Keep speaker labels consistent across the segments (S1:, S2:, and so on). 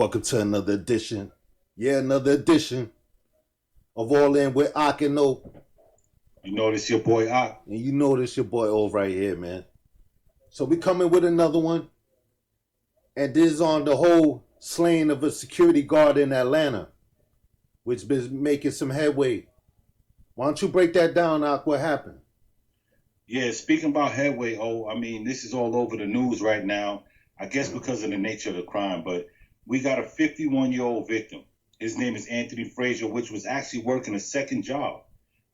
S1: welcome to another edition. Yeah, another edition of All In with Ak and O.
S2: You know this your boy Ak.
S1: And you know this your boy O right here, man. So we coming with another one. And this is on the whole slaying of a security guard in Atlanta, which been making some headway. Why don't you break that down, Ak? What happened?
S2: Yeah, speaking about headway, I mean, this is all over the news right now. I guess because of the nature of the crime, but we got a 51-year-old victim. His name is Anthony Frazier, which was actually working a second job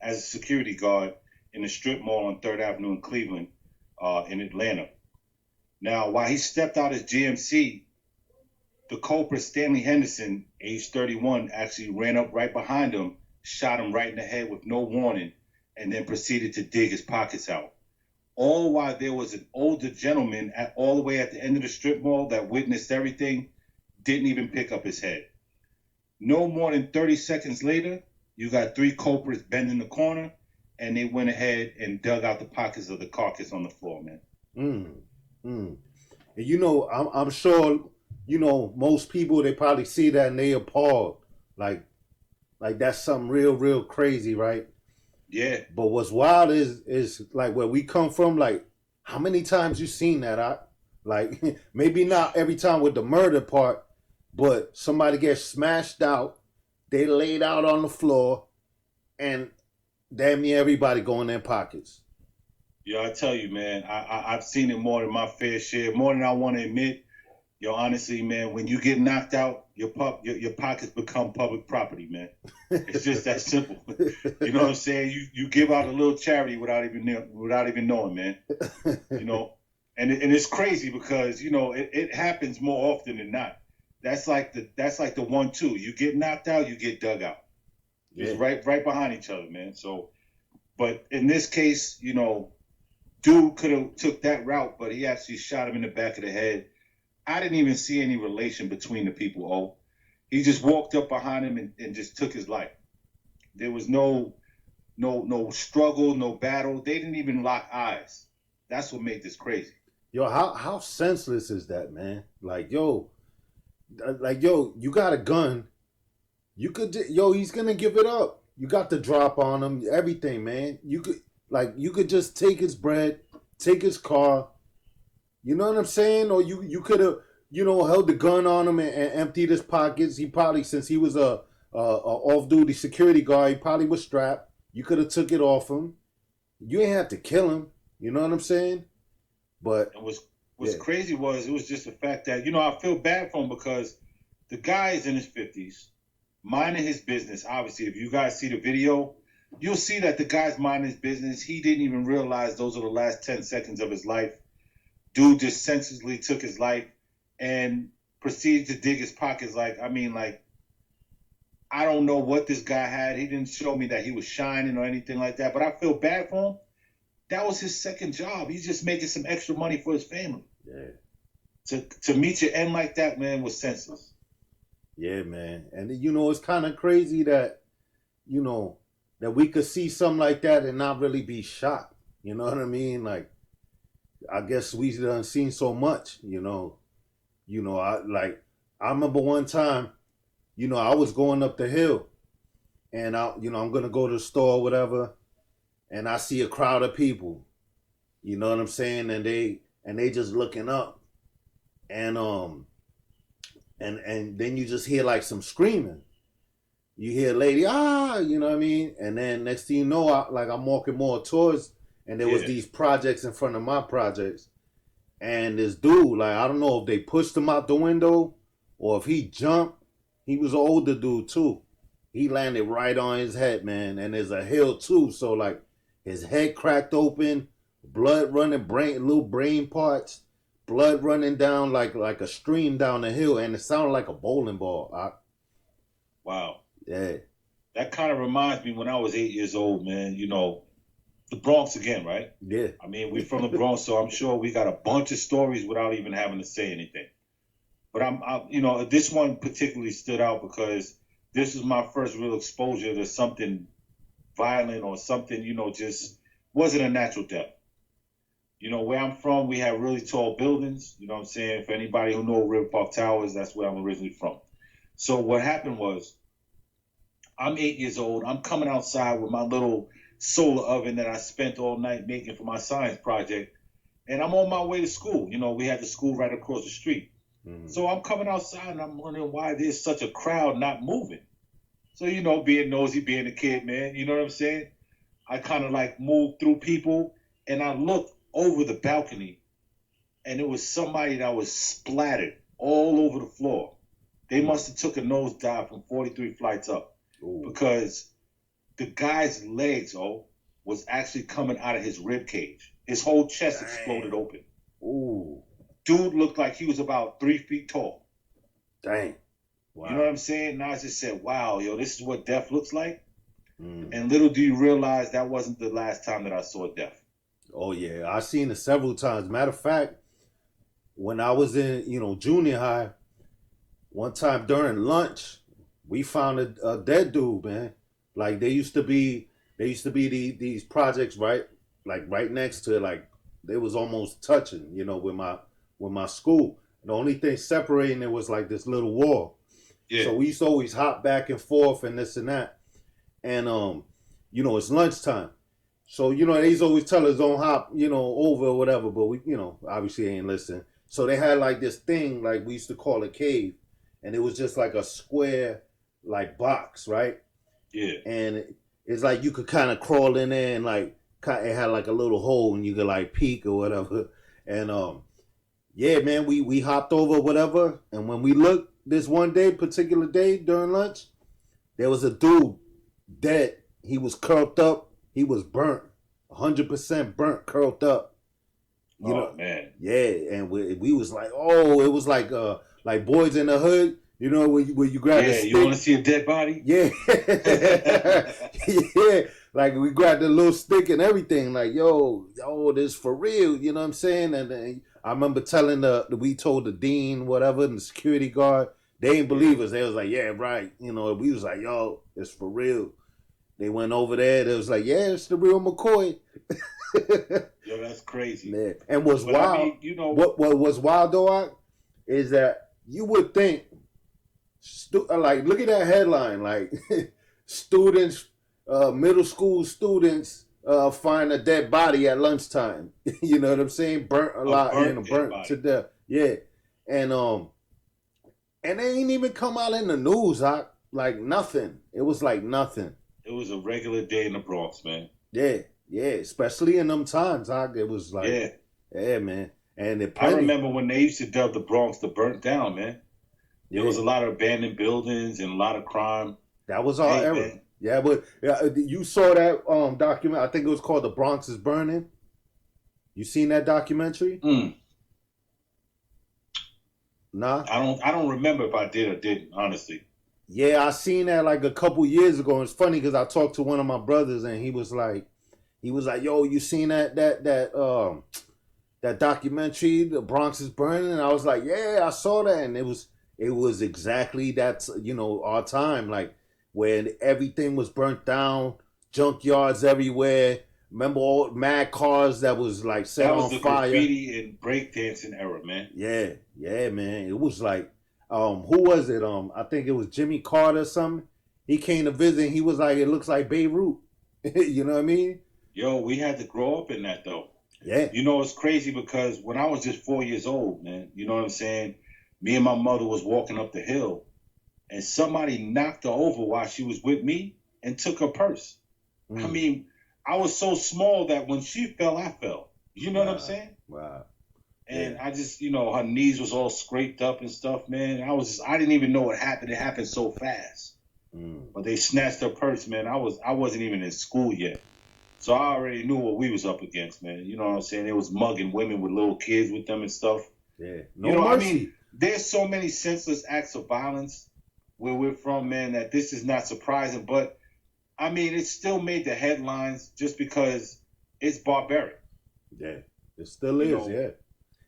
S2: as a security guard in the strip mall on 3rd Avenue in Cleveland, in Atlanta. Now, while he stepped out as GMC, the culprit, Stanley Henderson, age 31, actually ran up right behind him, shot him right in the head with no warning, and then proceeded to dig his pockets out. All while there was an older gentleman all the way at the end of the strip mall that witnessed everything, didn't even pick up his head. No more than 30 seconds later, you got three culprits bending the corner, and they went ahead and dug out the pockets of the carcass on the floor, man.
S1: And I'm sure, most people, they probably see that and they appalled. Like that's something real crazy, right?
S2: Yeah.
S1: But what's wild is like where we come from, like how many times you seen that? Like maybe not every time with the murder part, but somebody gets smashed out, they laid out on the floor, and damn near everybody go in their pockets.
S2: Yo, I tell you, man, I've seen it more than my fair share, more than I want to admit. Yo, honestly, man, when you get knocked out, your pockets become public property, man. It's just that simple. You know what I'm saying? You give out a little charity without even knowing, man. You know, and it's crazy because it happens more often than not. That's like the 1-2. You get knocked out, you get dug out. Yeah. It's right behind each other, man. So, but in this case, dude could have took that route, but he actually shot him in the back of the head. I didn't even see any relation between the people, He just walked up behind him and just took his life. There was no struggle, no battle. They didn't even lock eyes. That's what made this crazy.
S1: Yo, how senseless is that, man? Like, you got a gun. You could, he's gonna give it up. You got the drop on him, everything, man. You could just take his bread, take his car. You know what I'm saying? Or you could have, held the gun on him and emptied his pockets. He probably, since he was a off-duty security guard, he probably was strapped. You could have took it off him. You ain't have to kill him. You know what I'm saying? But
S2: what's crazy it was just the fact that, I feel bad for him because the guy is in his 50s, minding his business. Obviously, if you guys see the video, you'll see that the guy's minding his business. He didn't even realize those are the last 10 seconds of his life. Dude just senselessly took his life and proceeded to dig his pockets. I don't know what this guy had. He didn't show me that he was shining or anything like that, but I feel bad for him. That was his second job. He's just making some extra money for his family. Yeah. To meet your end like that, man, was senseless.
S1: Yeah, man. And it's kind of crazy that, that we could see something like that and not really be shocked. You know what I mean? Like, I guess we done seen so much, I remember one time, I was going up the hill and I'm going to go to the store or whatever. And I see a crowd of people, you know what I'm saying? And they just looking up and then you just hear like some screaming. You hear a lady, you know what I mean? And then next thing you know, I'm walking more towards. And there was these projects in front of my projects. And this dude, I don't know if they pushed him out the window or if he jumped. He was an older dude, too. He landed right on his head, man. And there's a hill, too. So, his head cracked open, blood running, little brain parts, blood running down like a stream down the hill. And it sounded like a bowling ball.
S2: Wow.
S1: Yeah.
S2: That kind of reminds me when I was 8 years old, man, the Bronx again, right?
S1: Yeah.
S2: I mean, we're from the Bronx, so I'm sure we got a bunch of stories without even having to say anything. But this one particularly stood out because this was my first real exposure to something violent or something, just wasn't a natural death. Where I'm from, we have really tall buildings. You know what I'm saying? For anybody who knows River Park Towers, that's where I'm originally from. So what happened was, I'm 8 years old. I'm coming outside with my little solar oven that I spent all night making for my science project, and I'm on my way to school. You know, we had the school right across the street.
S1: Mm.
S2: So I'm coming outside and I'm wondering why there's such a crowd not moving. So, you know, being nosy, being a kid, man, you know what I'm saying? I kind of like moved through people and I looked over the balcony and it was somebody that was splattered all over the floor. They must have took a nosedive from 43 flights up. Ooh. Because the guy's legs, was actually coming out of his rib cage. His whole chest exploded open. Ooh. Dude looked like he was about 3 feet tall.
S1: Dang. Wow.
S2: You know what I'm saying? And I just said, wow, yo, this is what death looks like. Mm. And little do you realize that wasn't the last time that I saw death.
S1: Oh, yeah. I've seen it several times. Matter of fact, when I was in, junior high, one time during lunch, we found a dead dude, man. Like there used to be these projects right next to it, like they was almost touching, with my school. The only thing separating it was like this little wall. Yeah. So we used to always hop back and forth and this and that. And it's lunchtime. So, they used to always tell us don't hop, over or whatever, but we, obviously ain't listening. So they had like this thing, like we used to call a cave, and it was just like a square like box, right?
S2: Yeah.
S1: And it's like you could kind of crawl in there and like it had like a little hole and you could like peek or whatever. And yeah, man, we hopped over whatever. And when we looked this particular day during lunch, there was a dude dead. He was curled up. He was burnt, 100% burnt, curled up. You know,
S2: man.
S1: Yeah, and we was like, it was like Boys in the Hood. You know, where you grab the stick.
S2: You want to see a dead body?
S1: Yeah. Yeah. Like, we grabbed the little stick and everything. Like, yo, this for real. You know what I'm saying? And I remember we told the dean, whatever, and the security guard. They didn't believe us. They was like, yeah, right. We was like, yo, it's for real. They went over there. They was like, yeah, it's the real McCoy.
S2: Yo, that's crazy.
S1: Man. And what's wild, I mean, what was wild, though, is that you would think, look at that headline, like students, middle school students find a dead body at lunchtime. You know what I'm saying? Burnt to death. Yeah, and they ain't even come out in the news. Like nothing. It was like nothing.
S2: It was a regular day in the Bronx, man.
S1: Yeah, especially in them times. It was like, yeah, man. And
S2: I remember when they used to dub the Bronx the burnt down, man. There was a lot of abandoned buildings and a lot of crime.
S1: That was our era. Man. Yeah, but you saw that document. I think it was called "The Bronx is Burning." You seen that documentary? Nah.
S2: I don't remember if I did or didn't, honestly.
S1: Yeah, I seen that like a couple years ago. It's funny because I talked to one of my brothers and he was like, "Yo, you seen that documentary, The Bronx is Burning?" And I was like, "Yeah, I saw that." And it was exactly that, our time, like when everything was burnt down, junkyards everywhere. Remember all mad cars that was like set on fire. That was the
S2: graffiti and breakdancing era, man.
S1: Yeah, man. It was like, who was it? I think it was Jimmy Carter or something. He came to visit and he was like, it looks like Beirut. You know what I mean?
S2: Yo, we had to grow up in that though.
S1: Yeah.
S2: It's crazy because when I was just 4 years old, man, you know what I'm saying? Me and my mother was walking up the hill and somebody knocked her over while she was with me and took her purse. I mean, I was so small that when she fell, I fell. You know what I'm saying?
S1: Wow.
S2: And I just, her knees was all scraped up and stuff, man. I didn't even know what happened. It happened so fast. But they snatched her purse, man. I wasn't even in school yet. So I already knew what we was up against, man. You know what I'm saying? It was mugging women with little kids with them and stuff.
S1: Yeah.
S2: Mercy. I mean, there's so many senseless acts of violence where we're from, man, that this is not surprising. But, I mean, it still made the headlines just because it's barbaric.
S1: Yeah, it still is, yeah.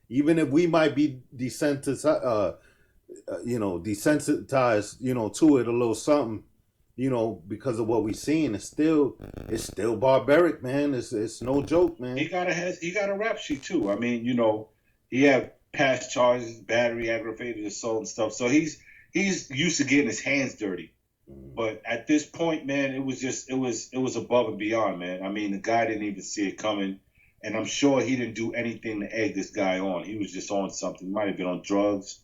S1: Even if we might be desensitized, to it a little something, because of what we seen, it's still barbaric, man. It's no joke, man.
S2: He got a rap sheet too. I mean, he had past charges, battery, aggravated assault and stuff. So he's he's used to getting his hands dirty. But at this point, man, it was above and beyond, man. I mean, the guy didn't even see it coming, and I'm sure he didn't do anything to egg this guy on. He was just on something. He might have been on drugs,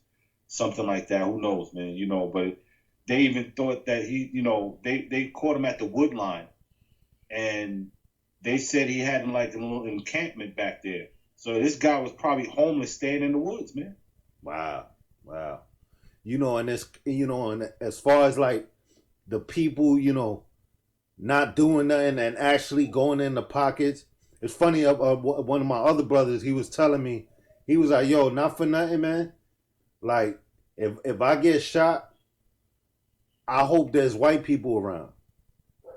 S2: something like that. Who knows, man? You know, but they even thought that he, you know, they caught him at the wood line, and they said he had like a little encampment back there. So this guy was probably homeless, staying in the woods, man.
S1: Wow, wow. You know, and it's, you know, and as far as like the people, you know, not doing nothing and actually going in the pockets. It's funny. One of my other brothers, he was telling me, he was like, "Yo, not for nothing, man. Like, if I get shot, I hope there's white people around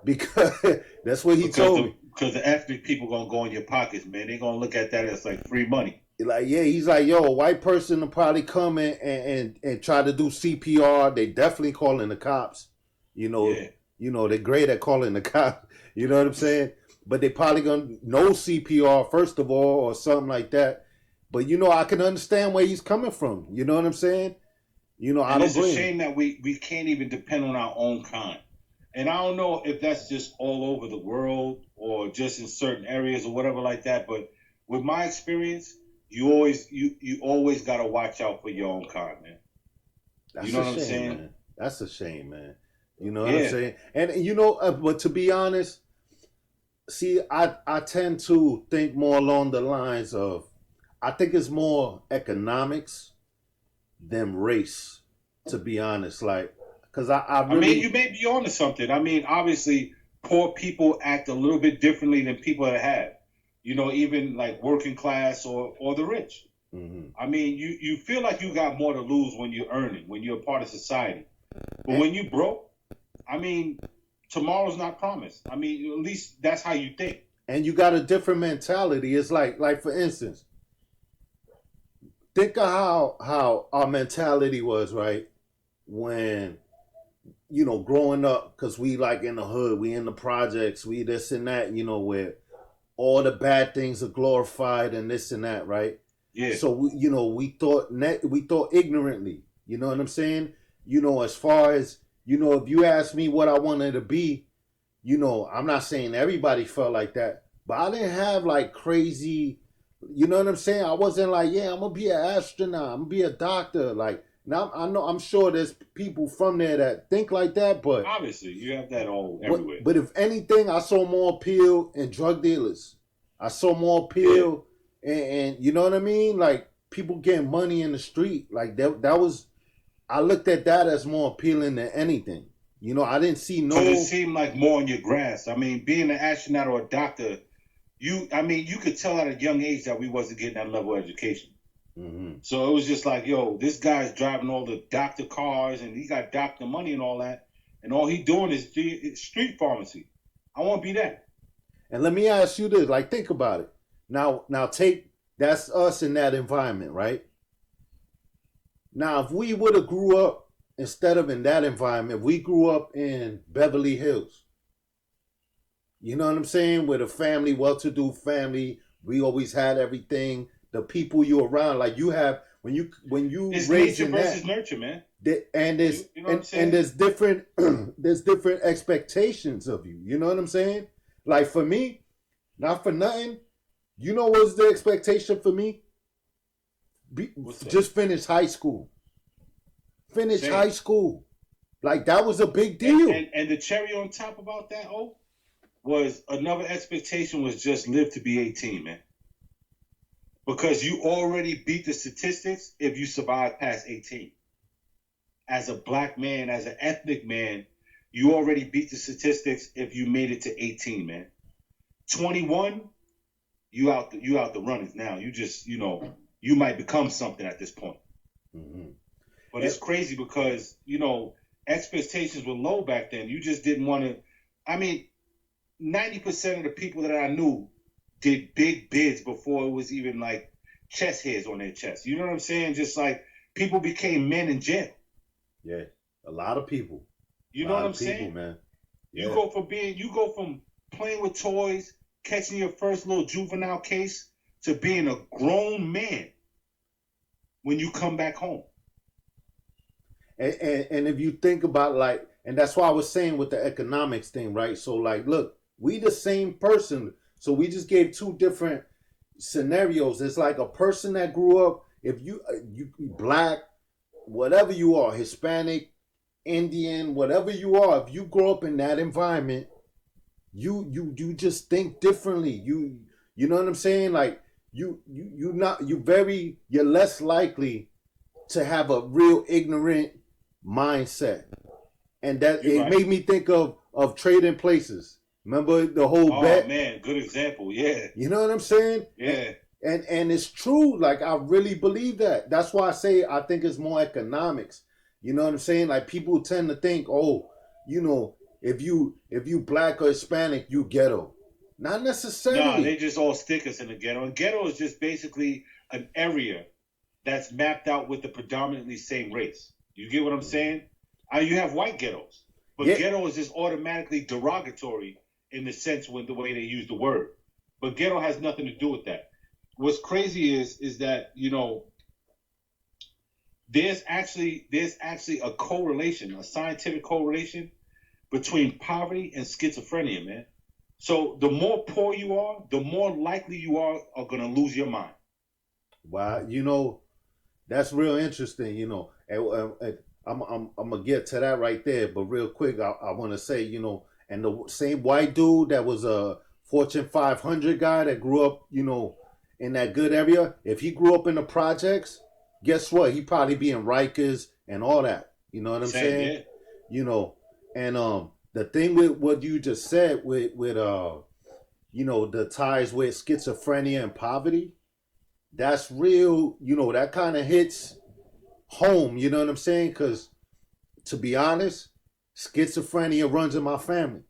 S1: because that's what he told me.
S2: Because the ethnic people gonna go in your pockets, man. They gonna look at that as like free money.
S1: Like, yeah, he's like, yo, a white person will probably come in and try to do CPR. They definitely calling the cops. You know,
S2: Yeah.
S1: you know, they're great at calling the cops. You know what I'm saying? But they probably gonna know CPR first of all or something like that. But you know, I can understand where he's coming from. You know what I'm saying? You know, I don't blame.
S2: It's a shame that we can't even depend on our own kind. And I don't know if that's just all over the world or just in certain areas or whatever like that. But with my experience, you always got to watch out for your own kind, man.
S1: That's
S2: you know what
S1: shame,
S2: I'm saying?
S1: Man. That's a shame, man. You know what I'm saying? And you know, but to be honest, see, I tend to think more along the lines of, I think it's more economics than race. To be honest, like, because I really,
S2: I mean, you may be onto something. I mean, obviously, poor people act a little bit differently than people that have. You know, even like working class or the rich.
S1: Mm-hmm.
S2: I mean, you feel like you got more to lose when you're earning, when you're a part of society. But when you broke, I mean, tomorrow's not promised. I mean, at least that's how you think.
S1: And you got a different mentality. It's like for instance, think of how our mentality was, right? When, you know, growing up, because we like in the hood, we in the projects, we this and that, you know, where all the bad things are glorified and this and that, right?
S2: Yeah.
S1: So we thought ignorantly. You know what I'm saying? You know, as far as, you know, if you ask me what I wanted to be, you know, I'm not saying everybody felt like that, but I didn't have like crazy, you know what I'm saying? I wasn't like, yeah, I'm gonna be an astronaut, I'm gonna be a doctor. Like, now I'm sure there's people from there that think like that, but
S2: obviously you have that all everywhere.
S1: But if anything, I saw more appeal in drug dealers. I saw more appeal, and you know what I mean? Like, people getting money in the street. Like, that was, I looked at that as more appealing than anything. You know, I didn't see no.
S2: Because it seemed like more in your grasp. I mean, being an astronaut or a doctor, you could tell at a young age that we wasn't getting that level of education.
S1: Mm-hmm.
S2: So it was just like, yo, this guy's driving all the doctor cars and he got doctor money and all that, and all he doing is street pharmacy. I want to be that.
S1: And let me ask you this: like, think about it. Now take, that's us in that environment, right? Now, if we would have grew up instead of in that environment, if we grew up in Beverly Hills, you know what I'm saying? With a family, well-to-do family, we always had everything. The people you around, like you have when you
S2: it's
S1: raise
S2: nature versus nurture, man.
S1: And there's
S2: you know
S1: and there's different there's different expectations of you. You know what I'm saying? Like, for me, not for nothing, you know what's the expectation for me? Just finish high school. Finish high school. Like, that was a big deal.
S2: And the cherry on top about that, was another expectation was just live to be 18, man. Because you already beat the statistics if you survive past 18. As a black man, as an ethnic man, you already beat the statistics if you made it to 18, man. 21, you out the runnings now. You just, you know, you might become something at this point.
S1: Mm-hmm.
S2: But it's crazy because, you know, expectations were low back then. You just didn't want to. I mean, 90% of the people that I knew did big bids before it was even like chest hairs on their chest. You know what I'm saying? Just like people became men in jail.
S1: Yeah, a lot of people.
S2: You know what I'm saying,
S1: man? Yeah.
S2: You go from playing with toys, catching your first little juvenile case, to being a grown man when you come back home.
S1: And if you think about like, and that's why I was saying with the economics thing, right? So like, look, we the same person. So we just gave two different scenarios. It's like a person that grew up, if you black, whatever you are, Hispanic, Indian, whatever you are, if you grow up in that environment, you just think differently. You know what I'm saying? Like you're less likely to have a real ignorant mindset. And that
S2: You're
S1: it
S2: right.
S1: made me think of trading places. Remember the whole bet?
S2: Man, good example. Yeah.
S1: You know what I'm saying?
S2: Yeah.
S1: And it's true. Like I really believe that. That's why I say I think it's more economics. You know what I'm saying? Like people tend to think, oh, you know, if you black or Hispanic, you ghetto. Not necessarily.
S2: Nah, they just all stick us in the ghetto. And ghetto is just basically an area that's mapped out with the predominantly same race. You get what I'm saying? You have white ghettos, but ghetto is just automatically derogatory in the sense when the way they use the word. But ghetto has nothing to do with that. What's crazy is that, you know, there's actually a correlation, a scientific correlation between poverty and schizophrenia, man. So the more poor you are, the more likely you are going to lose your mind.
S1: Wow, you know, that's real interesting. You know, and I'm gonna get to that right there, but real quick, I want to say, you know, and the same white dude that was a Fortune 500 guy that grew up, you know, in that good area. If he grew up in the projects, guess what? He probably be in Rikers and all that. You know what I'm saying?
S2: Yeah.
S1: You know, and the thing with what you just said with you know, the ties with schizophrenia and poverty, that's real. You know, that kind of hits home. You know what I'm saying? Because to be honest, schizophrenia runs in my family.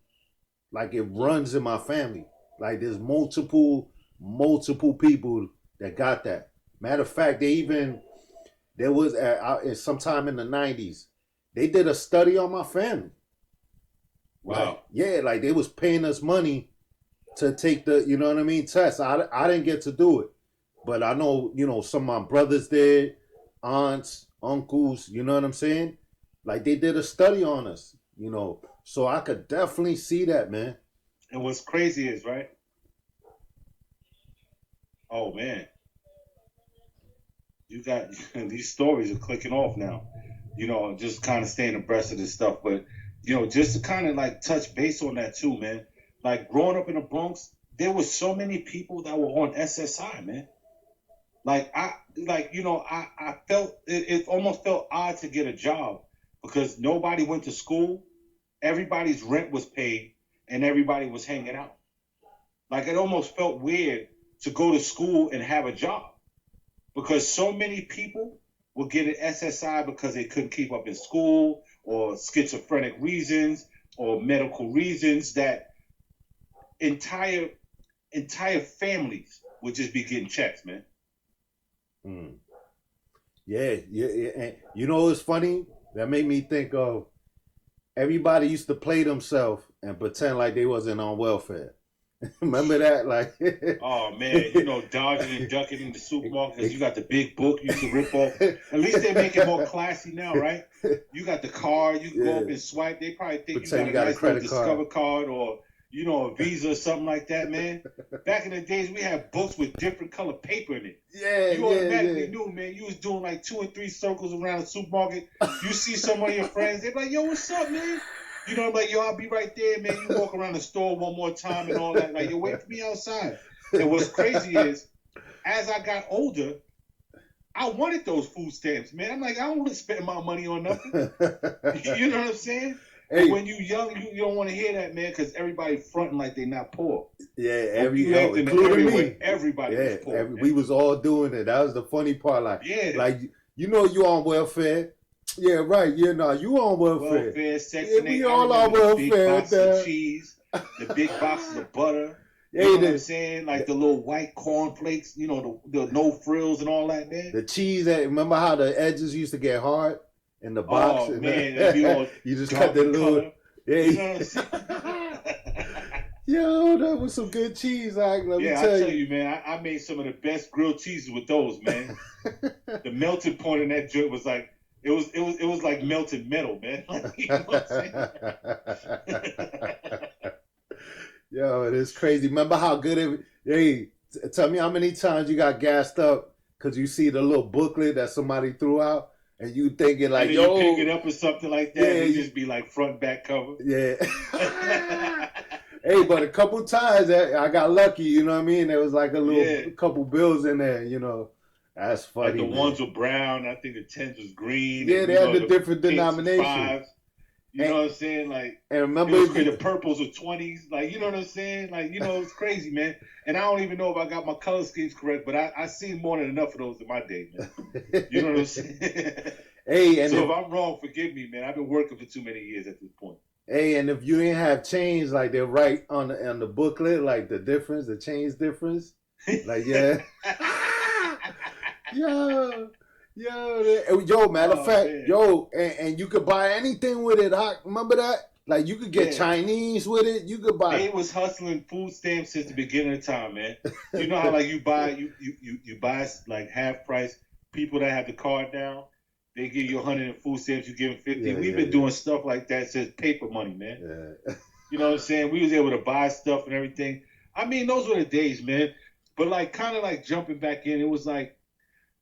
S1: Like it runs in my family. Like there's multiple people that got that. Matter of fact, there was sometime in the 90s, they did a study on my family.
S2: Wow.
S1: Like, yeah, like they was paying us money to take the, you know what I mean, test. I didn't get to do it, but I know, you know, some of my brothers did, aunts, uncles, you know what I'm saying? Like they did a study on us, you know. So I could definitely see that, man.
S2: And what's crazy is, right? Oh man, you got these stories are clicking off now. You know, just kind of staying abreast of this stuff, but you know, just to kind of like touch base on that too, man. Like growing up in the Bronx, there were so many people that were on SSI, man. I felt it almost felt odd to get a job because nobody went to school, everybody's rent was paid, and everybody was hanging out. Like it almost felt weird to go to school and have a job because so many people were getting SSI because they couldn't keep up in school or schizophrenic reasons or medical reasons that entire families would just be getting checks, man.
S1: Yeah. And you know what's funny? That made me think of everybody used to play themselves and pretend like they wasn't on welfare. Remember that? Like,
S2: oh man, you know, dodging and ducking in the supermarket because you got the big book you can rip off. At least they make it more classy now, right? You got the card, you can go up and swipe. They probably think
S1: pretend
S2: you got a nice little
S1: Discover
S2: card or, you know, a Visa or something like that, man. Back in the days, we had books with different color paper in it.
S1: Yeah,
S2: you automatically knew, man. You was doing like 2 or 3 circles around the supermarket. You see some of your friends, they're like, yo, what's up, man? You know, I'm like, yo, I'll be right there, man. You walk around the store one more time and all that. Like, yo, wait for me outside. And what's crazy is, as I got older, I wanted those food stamps, man. I'm like, I don't want to spend my money on nothing. You know what I'm saying? Hey. But when you young, you don't want to hear that, man, because everybody fronting like they not poor.
S1: Yeah,
S2: including me. Everybody was poor.
S1: We was all doing it. That was the funny part. Like, you know, you on welfare. Yeah, right. Yeah, no, you on welfare.
S2: Welfare, Section 8.
S1: We all on welfare.
S2: The big box of cheese, the big boxes of butter. You know what I'm saying? Like the little white cornflakes, you know, the no frills and all that, man.
S1: The cheese, remember how the edges used to get hard in the box?
S2: Oh, man.
S1: You just cut the little...
S2: Color. Yeah. You know what I'm saying?
S1: Yo, that was some good cheese, let me tell
S2: you, man. I made some of the best grilled cheeses with those, man. The melting point in that joint was like, it was like melted metal, man. Like, you know what I'm saying?
S1: Yo, it is crazy. Remember how good it? Hey, tell me how many times you got gassed up because you see the little booklet that somebody threw out, and you thinking
S2: And
S1: like,
S2: then you pick it
S1: yo,
S2: up or something like that,
S1: yeah,
S2: and it just be like front back cover.
S1: yeah. Hey, but a couple times I got lucky. You know what I mean? There was like a little
S2: Yeah.
S1: couple bills in there. You know, that's
S2: Like
S1: funny,
S2: the
S1: man.
S2: ones were brown, I think the tens was green,
S1: Yeah,
S2: and
S1: they had the
S2: the
S1: different
S2: eights was
S1: denominations.
S2: fives. You
S1: And,
S2: know what I'm saying? Like
S1: and
S2: it
S1: remember,
S2: was
S1: if
S2: crazy.
S1: you,
S2: The purples were 20s. Like, you know what I'm saying? Like, it's crazy, man. And I don't even know if I got my color schemes correct, but I seen more than enough of those in my day, man. You know what I'm saying?
S1: hey, and
S2: So
S1: if
S2: if I'm wrong, forgive me, man. I've been working for too many years at this point.
S1: Hey, and if you ain't have change, like they're right on the booklet, like the difference, the change difference, like yeah, yo, yo, matter of
S2: Oh
S1: fact,
S2: man.
S1: yo, and you could buy anything with it. Huh? Remember that? Like you could get
S2: Yeah.
S1: Chinese with it. You could buy.
S2: They was hustling food stamps since the beginning of time, man. You know how like you buy like half price. People that have the card now, they give you 100 in food stamps, you give them 50.
S1: Yeah,
S2: We've
S1: yeah,
S2: been
S1: yeah,
S2: doing stuff like that since paper money, man.
S1: yeah.
S2: You know what I'm saying? We was able to buy stuff and everything. I mean, those were the days, man. But like kind of like jumping back in, it was like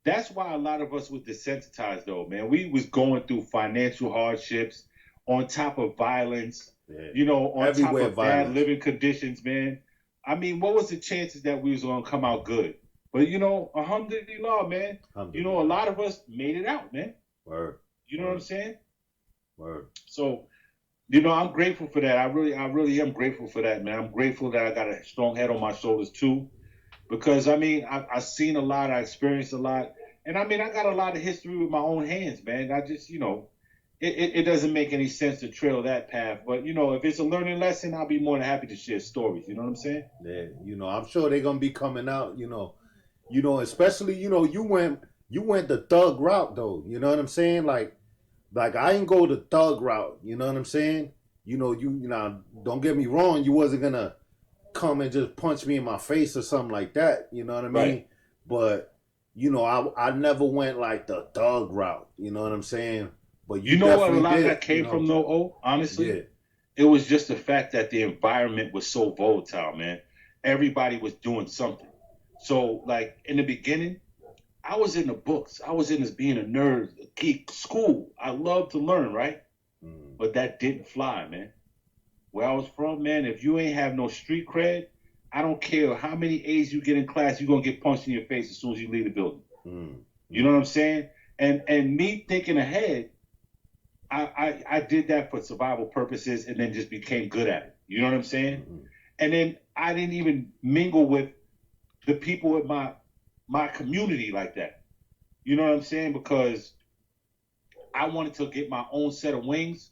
S2: that's why a lot of us were desensitized though, man. We was going through financial hardships on top of violence,
S1: Yeah.
S2: on top
S1: Everywhere
S2: of bad
S1: violence.
S2: living conditions, man. I mean, what was the chances that we was gonna come out good? But alhamdulillah, man. A lot of us made it out, man.
S1: Word.
S2: You know what I'm saying?
S1: Word.
S2: So, I'm grateful for that. I really am grateful for that, man. I'm grateful that I got a strong head on my shoulders too. Because I mean, I've seen a lot, I experienced a lot, and I mean, I got a lot of history with my own hands, man. I just, it doesn't make any sense to trail that path. But if it's a learning lesson, I'll be more than happy to share stories. You know what I'm saying?
S1: Yeah, I'm sure they're gonna be coming out. Especially you went the thug route though. You know what I'm saying? Like I ain't go the thug route. You know what I'm saying? Don't get me wrong. You wasn't gonna come and just punch me in my face or something like that. You know what I mean?
S2: Right.
S1: But I never went like the thug route. You know what I'm saying? But you
S2: You know what a
S1: definitely
S2: lot of
S1: did.
S2: that came from, though. Honestly,
S1: Yeah.
S2: it was just the fact that the environment was so volatile, man. Everybody was doing something. So, like in the beginning, I was in the books. I was in this being a nerd, a geek, school. I love to learn, right?
S1: Mm.
S2: But that didn't fly, man. Where I was from, man, if you ain't have no street cred, I don't care how many A's you get in class, you're gonna get punched in your face as soon as you leave the building.
S1: Mm.
S2: You know what I'm saying? And me thinking ahead, I did that for survival purposes and then just became good at it. You know what I'm saying?
S1: Mm-hmm.
S2: And then I didn't even mingle with the people in my community like that. You know what I'm saying? Because I wanted to get my own set of wings.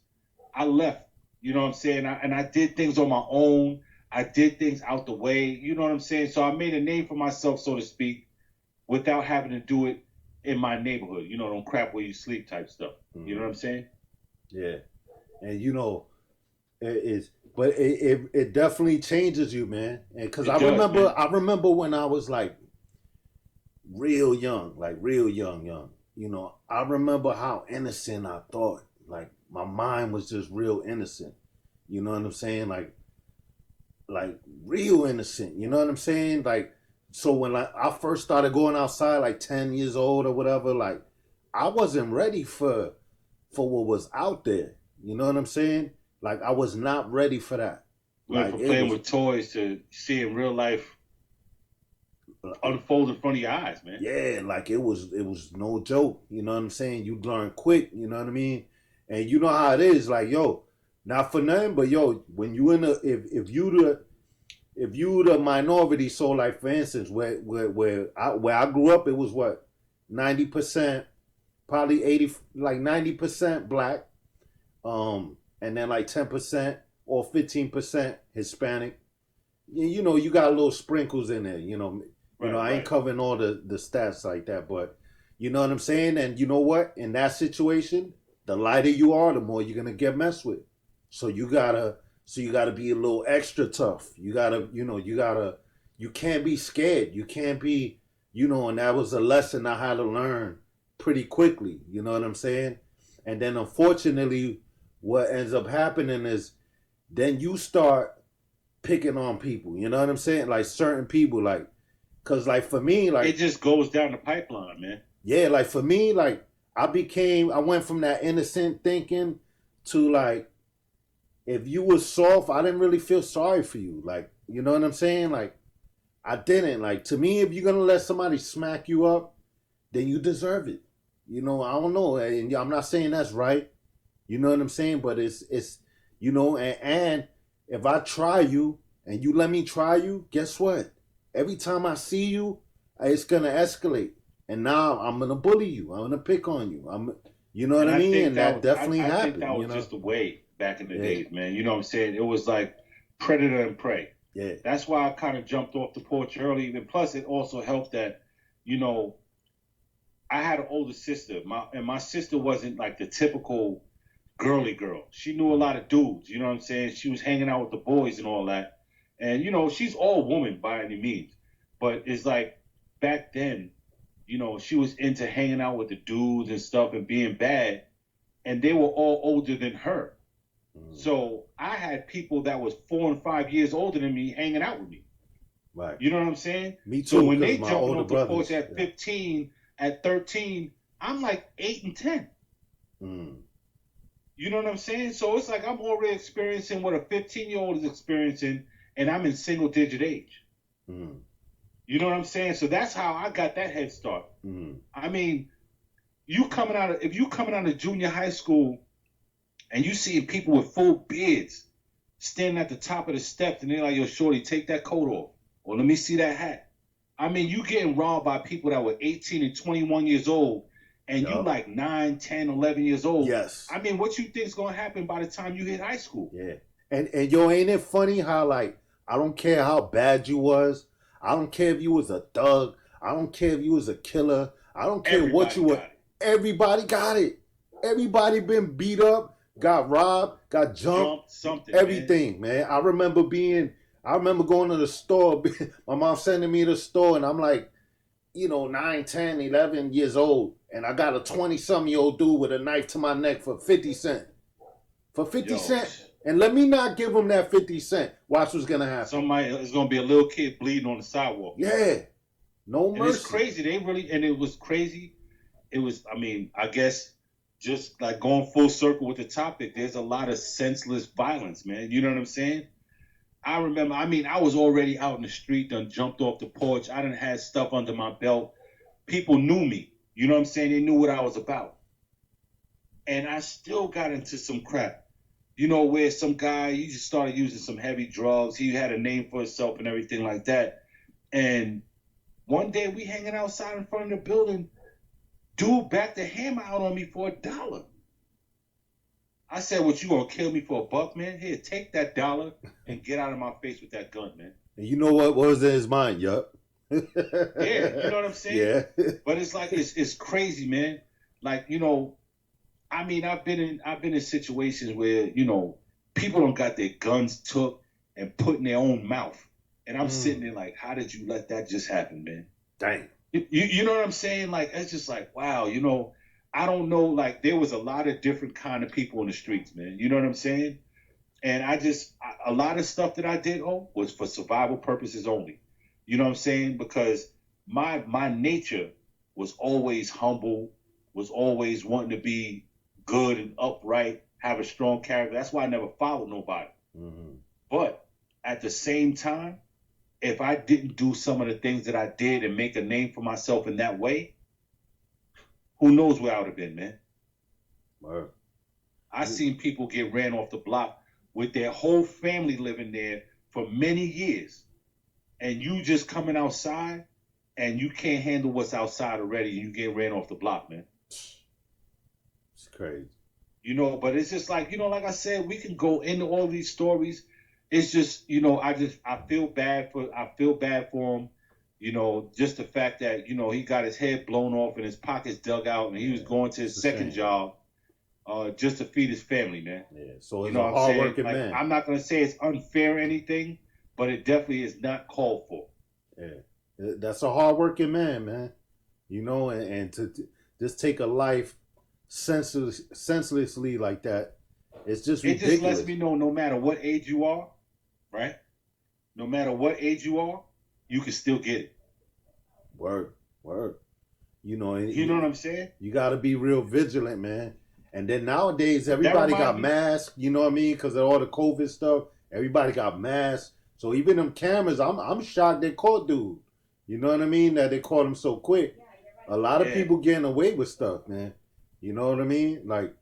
S2: I left. You know what I'm saying? And I did things on my own. I did things out the way. You know what I'm saying? So I made a name for myself, so to speak, without having to do it in my neighborhood. Don't crap where you sleep type stuff.
S1: Mm-hmm.
S2: You know what I'm saying?
S1: Yeah. And but it definitely changes you, man. And because
S2: It does, man.
S1: I remember when I was like real young, young. I remember how innocent I thought. Like my mind was just real innocent. You know what I'm saying? Like real innocent. You know what I'm saying? Like so when I first started going outside, like 10 years old or whatever, like I wasn't ready for what was out there. You know what I'm saying? Like I was not ready for that.
S2: Went
S1: Like
S2: from
S1: it
S2: playing
S1: was
S2: with toys to seeing real life unfold in front of your eyes, man.
S1: Yeah, like it was no joke. You know what I'm saying? You learn quick. You know what I mean? And you know how it is. Like yo, not for nothing, but yo, when you in the if you the minority, so like for instance, where I grew up, it was what 90%, probably 80, like 90% black, and then like 10% or 15% Hispanic. You got little sprinkles in there.
S2: Right,
S1: I ain't
S2: right.
S1: covering all the stats like that, but you know what I'm saying. And you know what? In that situation, the lighter you are, the more you're gonna get messed with. So you gotta be a little extra tough. You can't be scared. You can't be, and that was a lesson I had to learn pretty quickly. You know what I'm saying? And then unfortunately, what ends up happening is then you start picking on people. You know what I'm saying? Like certain people, like, cause like for me, like
S2: it just goes down the pipeline, man.
S1: yeah, like for me, like I went from that innocent thinking to like, if you was soft, I didn't really feel sorry for you. Like, you know what I'm saying? Like, I didn't. Like, to me, if you're gonna let somebody smack you up, then you deserve it. You know, I don't know, and I'm not saying that's right. You know what I'm saying? But it's you know, and if I try you and you let me try you, guess what? Every time I see you, it's gonna escalate, and now I'm gonna bully you. I'm gonna pick on you. You know what
S2: And
S1: I
S2: I
S1: mean?
S2: think
S1: And
S2: that
S1: that
S2: was
S1: definitely
S2: I think that
S1: happened. You
S2: was
S1: know?
S2: just the way back in the
S1: Yeah,
S2: days, man. You know what I'm saying? It was like predator and prey.
S1: yeah,
S2: That's why I kind of jumped off the porch early. And plus, it also helped that, you know, I had an older sister. My sister wasn't like the typical girly girl. She knew a
S1: mm,
S2: lot of dudes. You know what I'm saying? She was hanging out with the boys and all that. And you know, she's all woman by any means. But it's like back then, you know, she was into hanging out with the dudes and stuff and being bad. And they were all older than her.
S1: mm.
S2: So I had people that was 4 and 5 years older than me hanging out with me.
S1: Right.
S2: You know what I'm saying?
S1: Me
S2: So
S1: too,
S2: when
S1: because
S2: they
S1: my
S2: jumping
S1: older
S2: off the porch
S1: brothers.
S2: at
S1: Yeah.
S2: 15, at 13, I'm like 8 and 10.
S1: Mm,
S2: You know what I'm saying? So it's like I'm already experiencing what a 15-year-old is experiencing, and I'm in single digit age.
S1: mm,
S2: You know what I'm saying? So that's how I got that head start.
S1: mm.
S2: I mean, if you coming out of junior high school and you see people with full beards standing at the top of the steps and they're like, yo, shorty, take that coat off. Or let me see that hat. I mean, you getting robbed by people that were 18 and 21 years old and you
S1: Yup.
S2: like 9, 10, 11 years old.
S1: Yes.
S2: I mean, what you think is going to happen by the time you hit high school?
S1: Yeah. And yo, ain't it funny how like I don't care how bad you was. I don't care if you was a thug. I don't care if you was a killer. I don't care what
S2: Everybody
S1: you were.
S2: got it.
S1: Everybody got it. Everybody been beat up, got robbed, got jumped,
S2: Jump something, man.
S1: everything, man. I remember going to the store. My mom sending me to the store, and I'm like, 9, 10, 11 years old, and I got a 20-some-year-old dude with a knife to my neck for 50 cents. For 50
S2: Yo,
S1: cents. And let me not give him that 50 cents. Watch what's going to happen.
S2: somebody is going to be a little kid bleeding on the sidewalk.
S1: Yeah. No
S2: And it's
S1: mercy.
S2: crazy. And it was crazy. It was, I mean, I guess just like going full circle with the topic, there's a lot of senseless violence, man. You know what I'm saying? I remember, I mean, I was already out in the street, done jumped off the porch. I done had stuff under my belt. People knew me. You know what I'm saying? They knew what I was about. And I still got into some crap. You know, where some guy, he just started using some heavy drugs. He had a name for himself and everything like that. And one day we hanging outside in front of the building, dude backed the hammer out on me for $1. I said, what, you gonna kill me for $1, man? Here, take that dollar and get out of my face with that gun, man.
S1: And you know what was in his mind? Yup.
S2: Yeah, you know what I'm saying?
S1: Yeah.
S2: But it's like it's crazy, man. Like, you know, I mean, I've been in situations where, you know, people don't got their guns took and put in their own mouth. And I'm sitting there like, how did you let that just happen, man?
S1: Dang.
S2: You know what I'm saying? Like, it's just like, wow, you know, I don't know. Like, there was a lot of different kind of people in the streets, man. You know what I'm saying? And a lot of stuff that I did, was for survival purposes only. You know what I'm saying? Because my nature was always humble, was always wanting to be good and upright, have a strong character. That's why I never followed nobody.
S1: Mm-hmm.
S2: But at the same time, if I didn't do some of the things that I did and make a name for myself in that way, who knows where I would have been, man.
S1: Word.
S2: I seen people get ran off the block with their whole family living there for many years. And you just coming outside and you can't handle what's outside already and you get ran off the block, man.
S1: It's crazy.
S2: You know, but it's just like, you know, like I said, we can go into all these stories. It's just, you know, I feel bad for him. You know, just the fact that, you know, he got his head blown off and his pockets dug out and he was going to his second job just to feed his family, man.
S1: Yeah. So
S2: You
S1: he's
S2: know
S1: a
S2: what I'm saying?
S1: hard-working
S2: Like,
S1: man.
S2: I'm not going to say it's unfair or anything, but it definitely is not called for.
S1: Yeah. That's a hard-working man, man. You know, and to just take a life senselessly like that. It's just
S2: It just
S1: ridiculous.
S2: lets me know no matter what age you are, right? No matter what age you are, you can still get it.
S1: Word, word. You know, and
S2: You know what I'm saying?
S1: you got to be real vigilant, man. And then nowadays,
S2: That
S1: everybody
S2: reminds
S1: got
S2: me.
S1: masks. You know what I mean? Because of all the COVID stuff, everybody got masks. So even them cameras, I'm shocked they caught dude. You know what I mean? That they caught him so quick. A lot of
S2: Yeah.
S1: people getting away with stuff, man. You know what I mean? Like,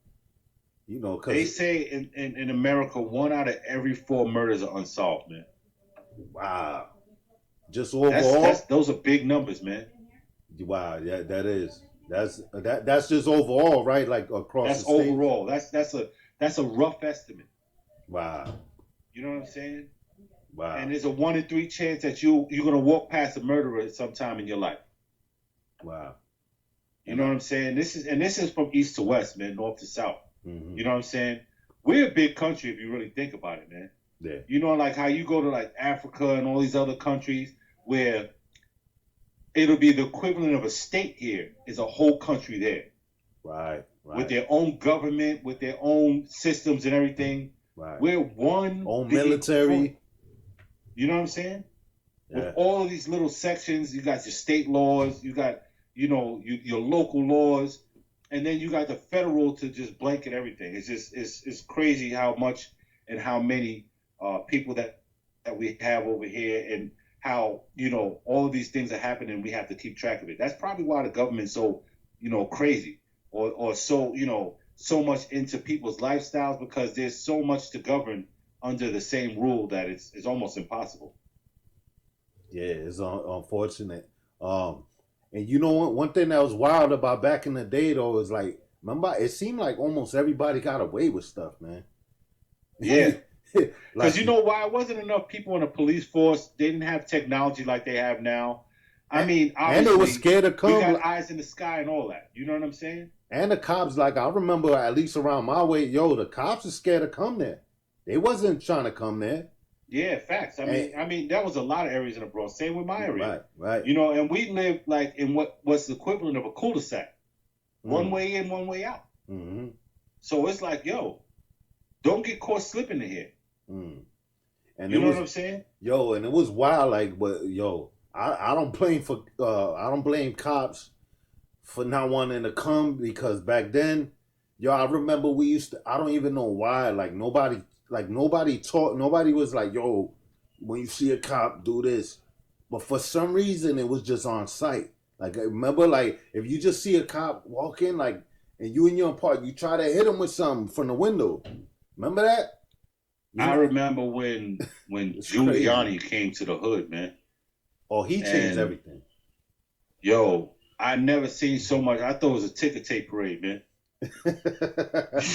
S2: They
S1: because
S2: say in America, 1 out of every 4 murders are unsolved, man.
S1: wow, just
S2: That's
S1: overall,
S2: those are big numbers, man.
S1: wow, yeah, that is that's just overall, right? Like across the
S2: That's
S1: states.
S2: overall. That's a rough estimate.
S1: Wow,
S2: You know what I'm saying? And
S1: wow,
S2: there's a 1 in 3 chance that you're gonna walk past a murderer sometime in your life.
S1: wow,
S2: You
S1: and
S2: know what I'm saying? This is from east to west, man, north to south.
S1: mm-hmm.
S2: You know what I'm saying? We're a big country if you really think about it, man.
S1: Yeah,
S2: You know, like how you go to like Africa and all these other countries where it'll be the equivalent of a state here is a whole country there
S1: right,
S2: with
S1: right,
S2: their own government, with their own systems and everything.
S1: right.
S2: We're one
S1: On
S2: big front.
S1: military,
S2: You know what I'm saying? With
S1: yeah,
S2: all of these little sections, you got your state laws, you got your local laws, and then you got the federal to just blanket everything. It's just it's crazy how much and how many people that we have over here, and how all of these things are happening. We have to keep track of it. That's probably why the government's so crazy, or so so much into people's lifestyles, because there's so much to govern under the same rule that it's almost impossible.
S1: yeah. It's unfortunate. Um, and you know what? One thing that was wild about back in the day though is like, remember, it seemed like almost everybody got away with stuff, man.
S2: Yeah. Because
S1: Like,
S2: you know why? It wasn't enough people in the police force. They didn't have technology like they have now. I
S1: and,
S2: mean,
S1: and it was
S2: obviously,
S1: scared to
S2: we
S1: come.
S2: got eyes in the sky and all that. You know what I'm saying?
S1: And the cops, like I remember, at least around my way, yo, the cops are scared to come there. They wasn't trying to come there.
S2: Yeah, facts. I
S1: And
S2: mean, I mean, that was a lot of areas in the Bronx. Same with my area.
S1: right, right.
S2: And we lived like in what's the equivalent of a cul-de-sac, one
S1: Mm,
S2: way in, one way out.
S1: mm-hmm,
S2: So it's like, yo, don't get caught slipping in here.
S1: mm. And
S2: You
S1: it
S2: know what
S1: was
S2: I'm saying?
S1: yo, and it was wild. Like, but yo, I don't blame I don't blame cops for not wanting to come because back then, yo, I remember we used to. I don't even know why. Nobody taught. Nobody was like, yo, when you see a cop, do this. But for some reason, it was just on sight. Like, I remember, like if you just see a cop walk in, like, and you in your apartment, you try to hit him with something from the window. Remember that? You
S2: I
S1: know,
S2: remember when
S1: it's crazy.
S2: Giuliani came to the hood, man,
S1: Oh, he changed
S2: and
S1: everything.
S2: yo, I never seen so much. I thought it was a ticker tape parade, man.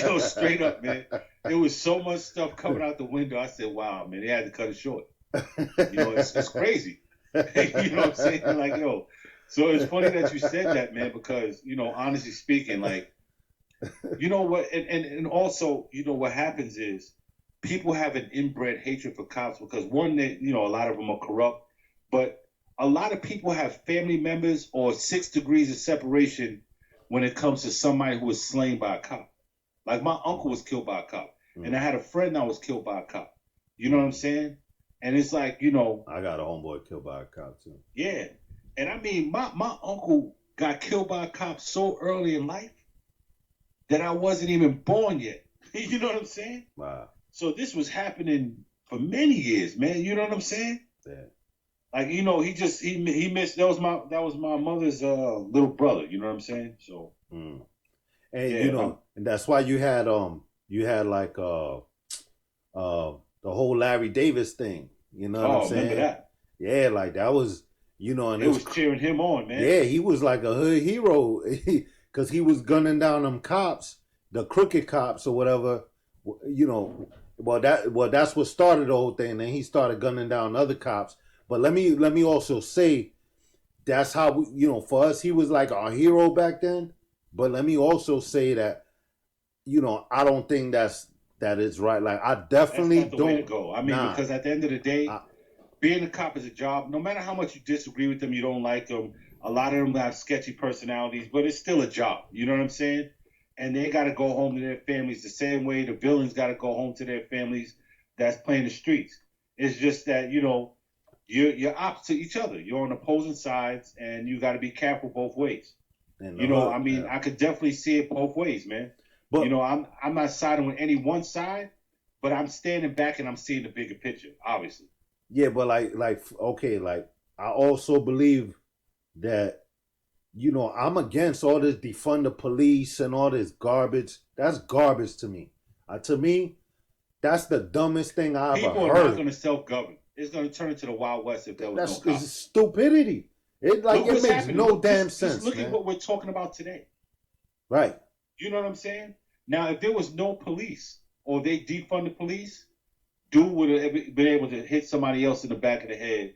S2: Yo, straight up, man. There was so much stuff coming out the window. I said, wow, man, they had to cut it short. It's crazy. You know what I'm saying? Like, yo, so it's funny that you said that, man, because, honestly speaking, like, you know what, and also, what happens is people have an inbred hatred for cops because one, a lot of them are corrupt, but a lot of people have family members or 6 degrees of separation when it comes to somebody who was slain by a cop. Like my uncle was killed by a cop, and I had a friend that was killed by a cop. You know what I'm saying? And it's like,
S1: I got a homeboy killed by a cop too.
S2: yeah. And I mean, my uncle got killed by a cop so early in life that I wasn't even born yet. You know what I'm saying?
S1: Wow.
S2: So this was happening for many years, man. You know what I'm saying?
S1: Yeah.
S2: Like, he missed. That was my mother's little brother. You know what I'm saying? So
S1: Mm. And
S2: yeah,
S1: and that's why you had like the whole Larry Davis thing. You know what I'm
S2: remember
S1: saying?
S2: that?
S1: Yeah, like that was and
S2: It was cheering him on, man.
S1: yeah, he was like a hood hero because he was gunning down them cops, the crooked cops or whatever. You know, that's what started the whole thing. And then he started gunning down other cops. But let me also say that's how for us he was like our hero back then. But let me also say that I don't think that is right. Like I
S2: That's
S1: definitely
S2: not the way to
S1: don't.
S2: go. I mean,
S1: Nah,
S2: because at the end of the day,
S1: I,
S2: being a cop is a job. No matter how much you disagree with them, you don't like them. A lot of them have sketchy personalities, but it's still a job. You know what I'm saying? and they got to go home to their families the same way the villains got to go home to their families that's playing the streets. It's just that, you know, you're opposite each other. You're on opposing sides, and you got to be careful both ways. You know, I mean, I could definitely see it both ways, man. But, you know, I'm not siding with any one side, but I'm standing back and I'm seeing the bigger picture, obviously.
S1: Yeah, but okay, like I also believe that, you know, I'm against all this defund the police and all this garbage. That's garbage to me. To me, that's the dumbest thing I ever heard.
S2: People are not going to self-govern. It's going to turn into the Wild West if there was no cops.
S1: It's stupidity. It makes happening. No damn sense.
S2: Just look at what we're talking about today.
S1: Right.
S2: You know what I'm saying? Now, if there was no police or they defund the police, dude would have been able to hit somebody else in the back of the head,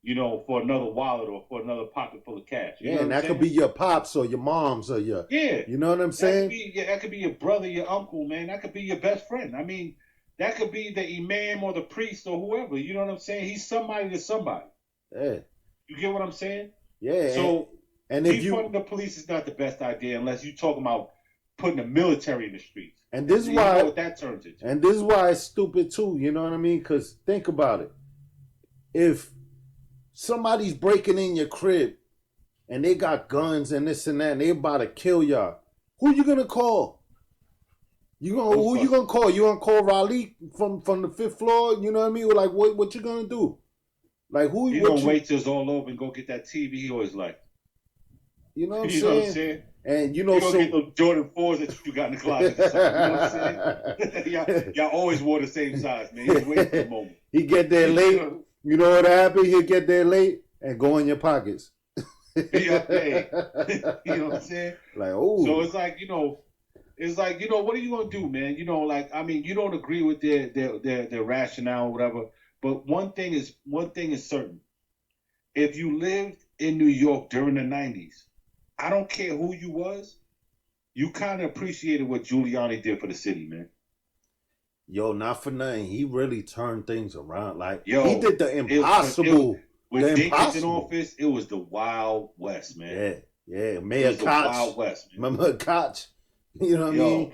S2: you know, for another wallet or for another pocket full of cash. You know
S1: and that could be your pops or your moms or your...
S2: Yeah.
S1: You know what I'm saying?
S2: That could be your brother, your uncle, man. That could be your best friend. I mean, that could be the imam or the priest or whoever. You know what I'm saying? He's somebody to somebody.
S1: Yeah.
S2: You get what I'm saying?
S1: Yeah.
S2: So,
S1: and if
S2: defunding the police is not the best idea unless you're talking about putting the military in the streets.
S1: And this is why... You know what that turns into. And this is why it's stupid, too. You know what I mean? Because think about it. If somebody's breaking in your crib and they got guns and this and that and they about to kill y'all, who you gonna call? Who you gonna call? You gonna call Raleigh from the 5th floor? You know what I mean? Like what you gonna do? Like who
S2: you gonna wait till it's all over and go get that TV he always liked?
S1: You know what I'm saying? And you know,
S2: so get those Jordan 4s that you got in the closet. You know what I'm saying? y'all always wore the same size, man. You wait for the moment.
S1: He get there late. You know what happened? He'll get there late and go in your pockets.
S2: Yeah, hey. You know what I'm saying?
S1: Like, oh.
S2: So it's like, you know, what are you gonna do, man? You know, like, I mean, you don't agree with their rationale or whatever, but one thing is certain. If you lived in New York during the 90s, I don't care who you was, you kind of appreciated what Giuliani did for the city, man.
S1: Yo, not for nothing. He really turned things around. Like, he did the impossible.
S2: With Dinkins in office, it was the Wild West, man.
S1: Yeah. Mayor Koch. The Wild West, man. Remember Koch? You know what I mean?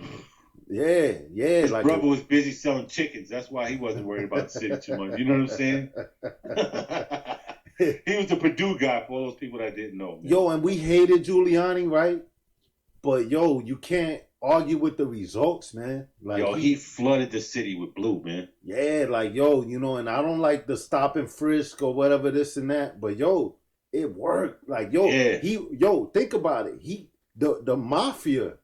S1: Yeah.
S2: His brother was busy selling chickens. That's why he wasn't worried about the city too much. You know what I'm saying? He was the Purdue guy for all those people that didn't know, man.
S1: Yo, and we hated Giuliani, right? But, yo, you can't argue with the results, man. Like,
S2: yo, he flooded the city with blue, man.
S1: Yeah, like, yo, you know, and I don't like the stop and frisk or whatever, this and that. But, yo, it worked. Like, yo, think about it. The mafia,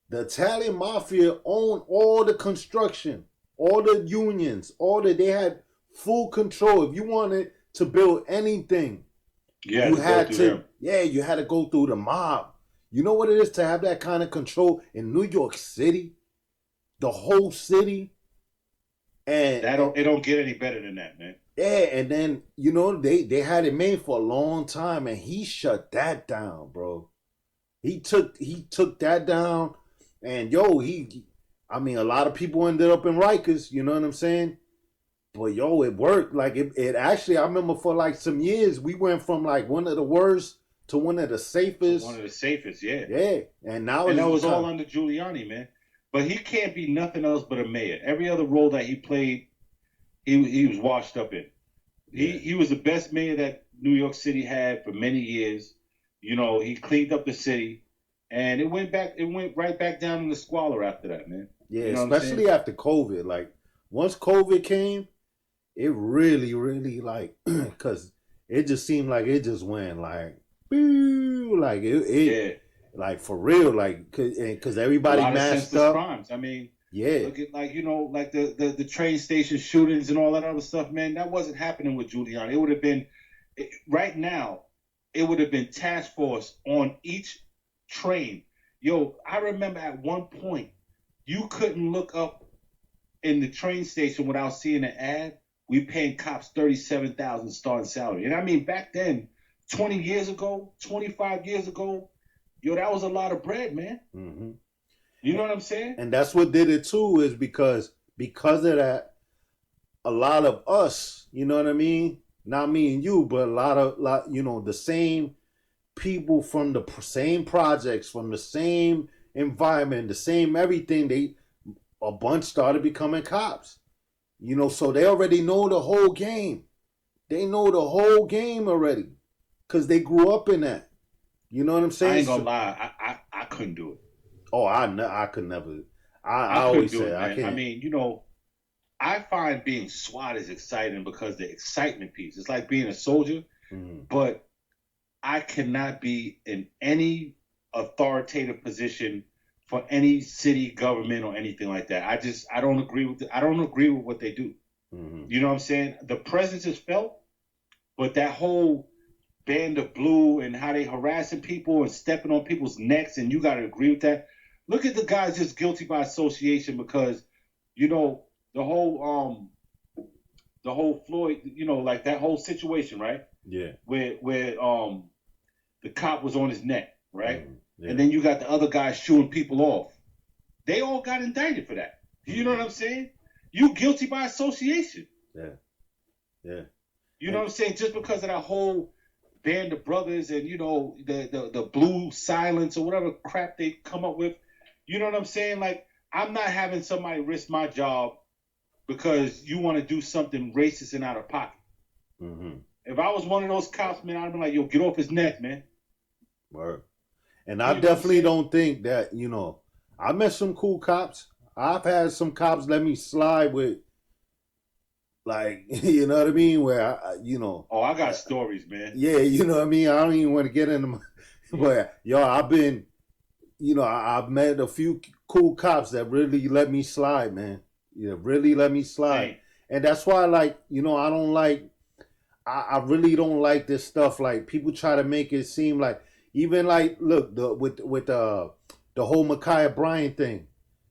S1: the Italian mafia owned all the construction, all the unions, they had full control. If you wanted to build anything, you had to go through the mob. You know what it is to have that kind of control in New York City, the whole city, and
S2: it don't get any better than that, man.
S1: Yeah, and then you know they had it made for a long time, and he shut that down, bro. He took that down, and I mean, a lot of people ended up in Rikers. You know what I'm saying? But yo, it worked. Like it actually, I remember for like some years we went from like one of the worst to one of the safest.
S2: One of the safest, yeah.
S1: Yeah. And now
S2: that was all under Giuliani, man. But he can't be nothing else but a mayor. Every other role that he played, he was washed up in. He was the best mayor that New York City had for many years. You know, he cleaned up the city, and it went right back down in the squalor after that, man.
S1: Yeah, you know especially after COVID. Like once COVID came, it really, really like because it just seemed like it just went like. Like like for real, like because everybody masked up.
S2: Crimes. I mean, look at like like the train station shootings and all that other stuff, man. That wasn't happening with Giuliani. It would have been right now. It would have been task force on each train. Yo, I remember at one point you couldn't look up in the train station without seeing an ad. We paying cops $37,000 starting salary, and I mean back then. 20 years ago, 25 years ago, yo, that was a lot of bread, man. Mm-hmm. You know what I'm saying?
S1: And that's what did it too, is because of that, a lot of us, you know what I mean? Not me and you, but a lot, you know, the same people from the same projects, from the same environment, the same everything, a bunch started becoming cops. So they already know the whole game. They know the whole game already. Because they grew up in that. You know what I'm saying?
S2: I ain't gonna lie, I couldn't do it.
S1: Oh, I could never. I
S2: I couldn't
S1: always
S2: do
S1: say
S2: it,
S1: I
S2: man. I
S1: can't.
S2: mean, I find being SWAT is exciting because the excitement piece. It's like being a soldier,
S1: Mm-hmm.
S2: but I cannot be in any authoritative position for any city government or anything like that. I don't agree with I don't agree with what they do.
S1: Mm-hmm.
S2: You know what I'm saying? The presence is felt, but that whole band of blue and how they harassing people and stepping on people's necks, and you got to agree with that. Look at the guys just guilty by association because, you know, the whole Floyd, like that whole situation, right?
S1: Yeah.
S2: Where the cop was on his neck, right?
S1: Mm-hmm. Yeah.
S2: And then you got the other guys shooting people off. They all got indicted for that. You know
S1: Mm-hmm.
S2: what I'm saying? You guilty by association.
S1: Yeah. Yeah.
S2: You know what I'm saying? Just because of that whole band of brothers and the blue silence or whatever crap they come up with. You know what I'm saying? Like, I'm not having somebody risk my job because you want to do something racist and out of pocket.
S1: Mm-hmm.
S2: If I was one of those cops, man, I'd be like, yo, get off his neck, man.
S1: Word. And I definitely don't think that, I met some cool cops. I've had some cops let me slide with, like, you know what I mean? Where,
S2: Oh, I got stories, man.
S1: Yeah, you know what I mean? I don't even want to get into my, but, I've been, I've met a few cool cops that really let me slide, man. Yeah, really let me slide.
S2: Same.
S1: And that's why, like, I don't like, I really don't like this stuff. Like, people try to make it seem like, even like, look, with the whole Ma'Khia Bryant thing,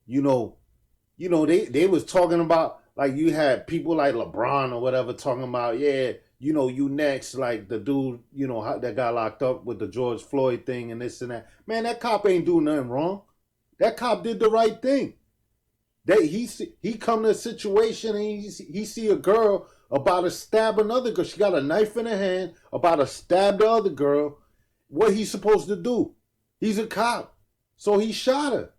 S1: they was talking about, like, you had people like LeBron or whatever talking about, yeah, you next, like the dude, that got locked up with the George Floyd thing and this and that. Man, that cop ain't do nothing wrong. That cop did the right thing. He come to a situation and he see a girl about to stab another girl. She got a knife in her hand, about to stab the other girl. What he supposed to do? He's a cop. So he shot her.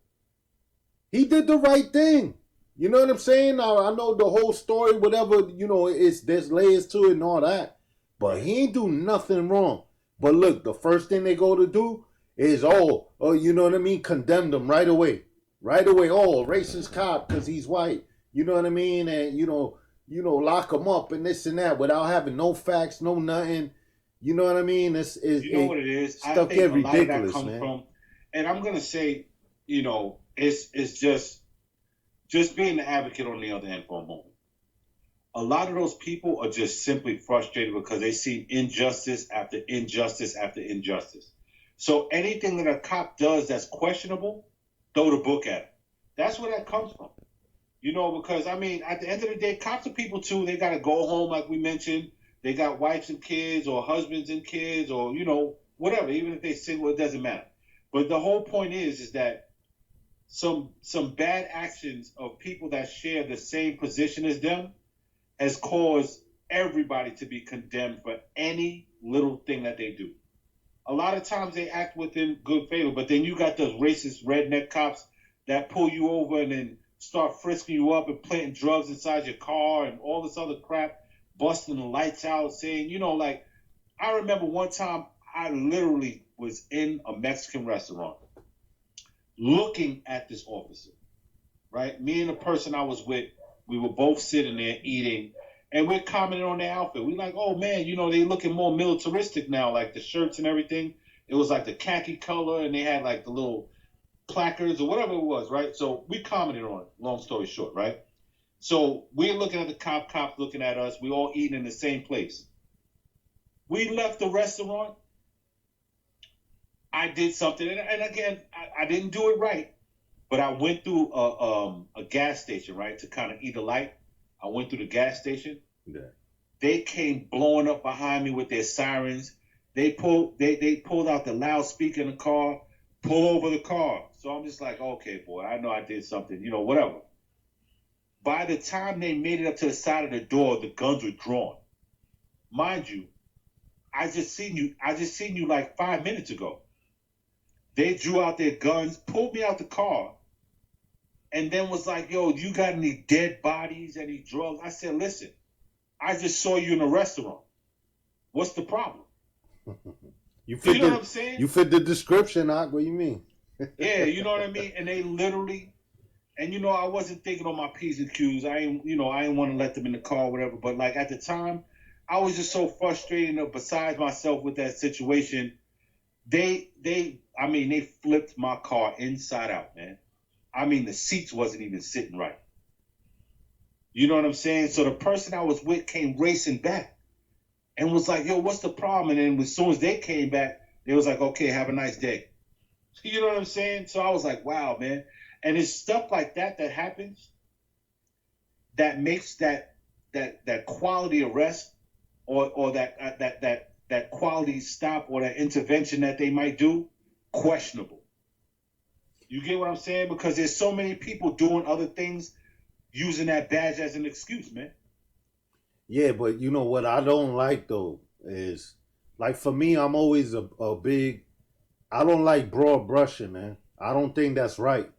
S1: He did the right thing. You know what I'm saying? Now, I know the whole story, whatever, there's layers to it and all that. But he ain't do nothing wrong. But look, the first thing they go to do is, you know what I mean? Condemn them right away. Right away. Oh, racist cop because he's white. You know what I mean? And, lock him up and this and that without having no facts, no nothing. You know what I mean?
S2: What it is? I think
S1: get
S2: a lot of that
S1: ridiculous,
S2: comes
S1: man.
S2: from, and I'm going to say, it's just being the advocate on the other end for a moment. A lot of those people are just simply frustrated because they see injustice after injustice after injustice. So anything that a cop does that's questionable, throw the book at him. That's where that comes from. Because, I mean, at the end of the day, cops are people too. They got to go home, like we mentioned. They got wives and kids or husbands and kids or, whatever. Even if they're single, it doesn't matter. But the whole point is that some bad actions of people that share the same position as them has caused everybody to be condemned for any little thing that they do. A lot of times they act within good favor, but then you got those racist redneck cops that pull you over and then start frisking you up and planting drugs inside your car and all this other crap, busting the lights out, saying, like, I remember one time I literally was in a Mexican restaurant looking at this officer, right? Me and the person I was with, we were both sitting there eating, and we're commenting on their outfit. We're like, oh man, they looking more militaristic now, like the shirts and everything. It was like the khaki color, and they had like the little placards or whatever it was, right? So we commented on it, long story short, right? So we're looking at the cops looking at us. We all eating in the same place. We left the restaurant. I did something, and again, I didn't do it right. But I went through a gas station, right, to kind of eat a light. I went through the gas station.
S1: Yeah.
S2: They came blowing up behind me with their sirens. They pulled out the loudspeaker in the car, pull over the car. So I'm just like, okay, boy, I know I did something, whatever. By the time they made it up to the side of the door, the guns were drawn. Mind you, I just seen you like 5 minutes ago. They drew out their guns, pulled me out the car, and then was like, yo, you got any dead bodies, any drugs? I said, listen, I just saw you in a restaurant. What's the problem?
S1: You know
S2: what I'm saying?
S1: You fit the description, Ak. What you mean?
S2: Yeah, you know what I mean? And they literally, and I wasn't thinking on my P's and Q's. I ain't want to let them in the car or whatever. But like at the time, I was just so frustrated and besides myself with that situation. They flipped my car inside out, man. I mean, the seats wasn't even sitting right. You know what I'm saying? So the person I was with came racing back and was like, yo, what's the problem? And then as soon as they came back, they was like, okay, have a nice day. You know what I'm saying? So I was like, wow, man. And it's stuff like that happens that makes that quality arrest or that quality stop or that intervention that they might do questionable. You get what I'm saying? Because there's so many people doing other things using that badge as an excuse, man.
S1: Yeah, but you know what I don't like though is, like, for me, I'm always a big, I don't like broad brushing, man. I don't think that's right.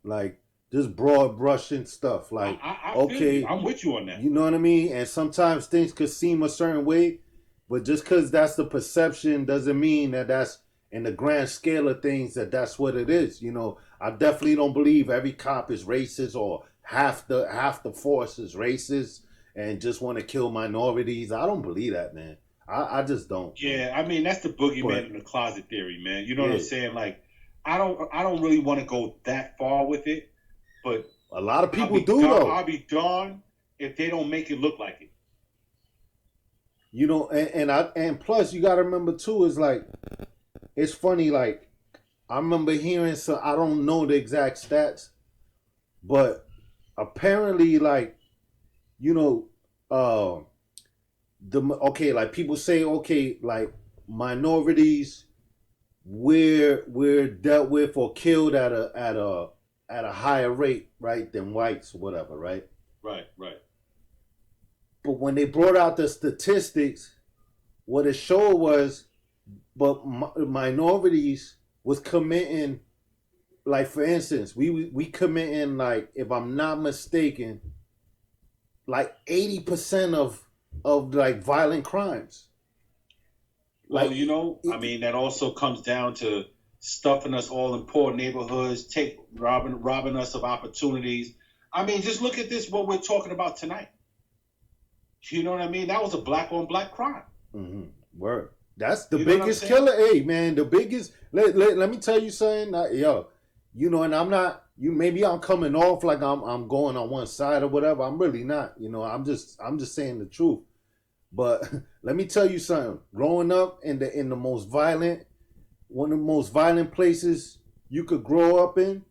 S1: Like, this broad brushing stuff. Like,
S2: I
S1: okay,
S2: I'm with you on that.
S1: You know what I mean? And sometimes things could seem a certain way, but just because that's the perception doesn't mean that that's in the grand scale of things that's what it is. I definitely don't believe every cop is racist or half the force is racist and just want to kill minorities. I don't believe that, man. I just don't.
S2: Yeah, I mean that's the boogeyman in the closet theory, man. You know what I'm saying? Like, I don't really want to go that far with it, but
S1: a lot of people do though.
S2: I'll be darned if they don't make it look like it.
S1: And plus you got to remember too is like, it's funny, like I remember hearing, so I don't know the exact stats, but apparently like like people say, okay, like minorities we're dealt with or killed at a higher rate, right, than whites or whatever, right?
S2: Right.
S1: But when they brought out the statistics, what it showed was, but minorities was committing, like for instance, we committing, like, if I'm not mistaken, like 80% of like violent crimes.
S2: Well, I mean, that also comes down to stuffing us all in poor neighborhoods, robbing us of opportunities. I mean, just look at this, what we're talking about tonight. You know what I mean? That was a black on black crime.
S1: Mm-hmm. Word. That's the biggest killer. Hey, man, the biggest. Let me tell you something. And I'm not. Maybe I'm coming off like I'm going on one side or whatever. I'm really not. I'm just saying the truth. But let me tell you something. Growing up in the most violent, one of the most violent places you could grow up in,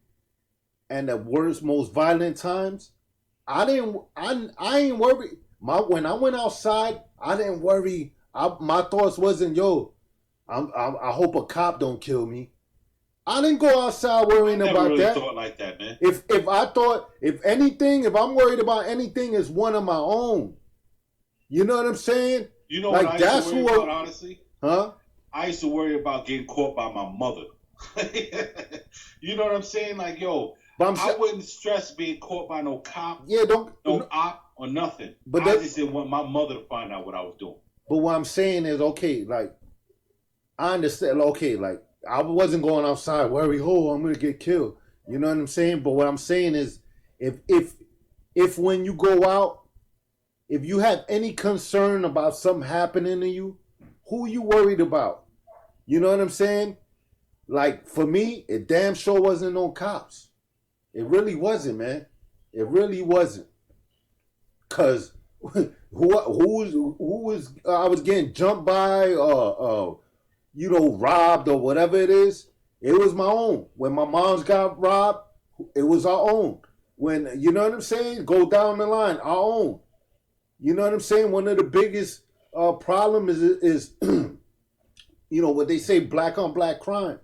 S1: and the worst, most violent times, I ain't worried. When I went outside, I didn't worry. My thoughts wasn't, yo, I hope a cop don't kill me. I didn't go outside worrying about that.
S2: Thought like that, man.
S1: If I thought, if I'm worried about anything, it's one of my own. You know what I'm saying?
S2: You know, like, what I used to worry about, honestly?
S1: Huh?
S2: I used to worry about getting caught by my mother. You know what I'm saying? Like, yo, I wouldn't stress being caught by no cop, no op or nothing. But I just didn't want my mother to find out what I was doing.
S1: But what I'm saying is, okay, like, I understand, okay, like, I wasn't going outside worried, oh, I'm going to get killed. You know what I'm saying? But what I'm saying is, if when you go out, if you have any concern about something happening to you, who you worried about? You know what I'm saying? Like, for me, it damn sure wasn't no cops. It really wasn't, man. It really wasn't. Cause who was I was getting jumped by, robbed or whatever it is. It was my own. When my mom's got robbed, it was our own. When, you know what I'm saying, go down the line, our own. You know what I'm saying? One of the biggest problem is what they say, black on black crime,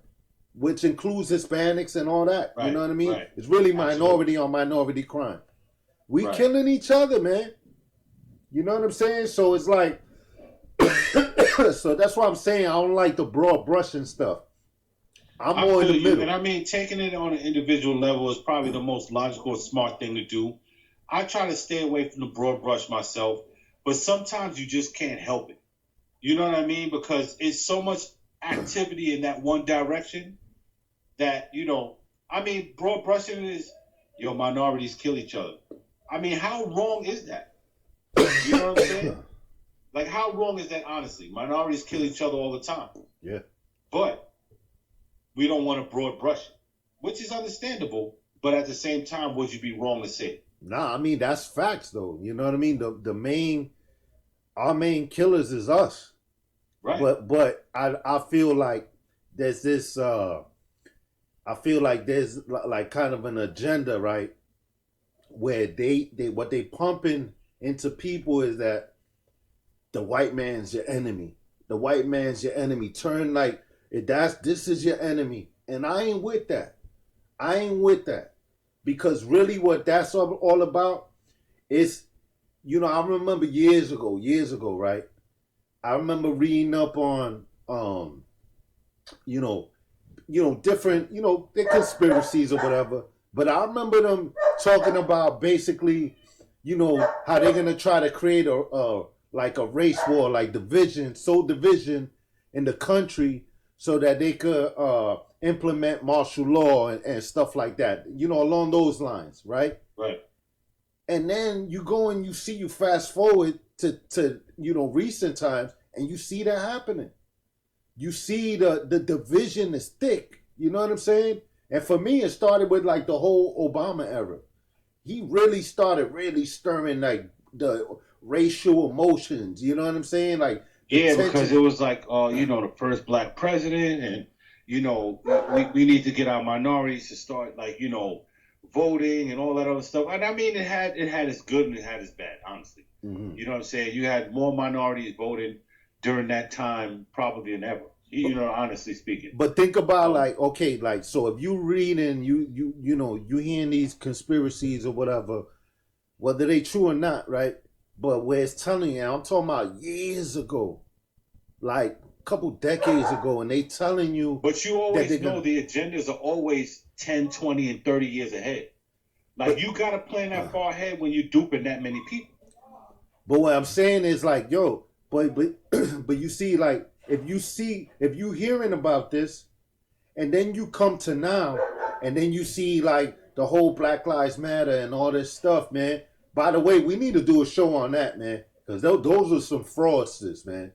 S1: which includes Hispanics and all that. Right, you know what I mean? Right. It's really minority on minority crime. We killing each other, man. You know what I'm saying? So it's like, so that's why I'm saying I don't like the broad brushing stuff. I'm
S2: I
S1: more in
S2: feel
S1: the
S2: you,
S1: middle.
S2: and I mean taking it on an individual level is probably the most logical, smart thing to do. I try to stay away from the broad brush myself, but sometimes you just can't help it. You know what I mean? Because it's so much activity in that one direction that I mean, broad brushing is minorities kill each other. I mean, how wrong is that? You know what I'm saying? Like, how wrong is that, honestly? Minorities kill each other all the time.
S1: Yeah.
S2: But we don't want to broad brush it, which is understandable. But at the same time, would you be wrong to say it?
S1: Nah, I mean that's facts though. You know what I mean? Our main killers is us.
S2: Right.
S1: But I feel like there's this I feel like there's like kind of an agenda, right? Where they what they pumping into people is that the white man's your enemy. The white man's your enemy. Turn like if this is your enemy. And I ain't with that. I ain't with that. Because really what that's all about is, I remember years ago, right? I remember reading up on you know, different, the conspiracies or whatever. But I remember them talking about basically, how they're gonna try to create like a race war, like division in the country, so that they could implement martial law and stuff like that. Along those lines, right?
S2: Right.
S1: And then you go and you fast forward to recent times, and you see that happening. You see the division is thick. You know what I'm saying? And for me, it started with like the whole Obama era. He really started stirring like the racial emotions. You know what I'm saying? Like
S2: yeah, because it was like the first black president, and we need to get our minorities to start like voting and all that other stuff. And I mean, it had its good and it had its bad, honestly.
S1: Mm-hmm.
S2: You know what I'm saying? You had more minorities voting during that time probably than ever. Honestly speaking.
S1: But think about so if you read and you hearing these conspiracies or whatever, whether they true or not, right? But where it's telling you, I'm talking about years ago, like a couple decades ago, and they telling you.
S2: But you always know the agendas are always 10, 20, and 30 years ahead. Like, you got to plan that far ahead when you're duping that many people.
S1: But what I'm saying is like, but you see, like, if you hearing about this, and then you come to now, and then you see like the whole Black Lives Matter and all this stuff, man. By the way, we need to do a show on that, man, because those are some fraudsters, man.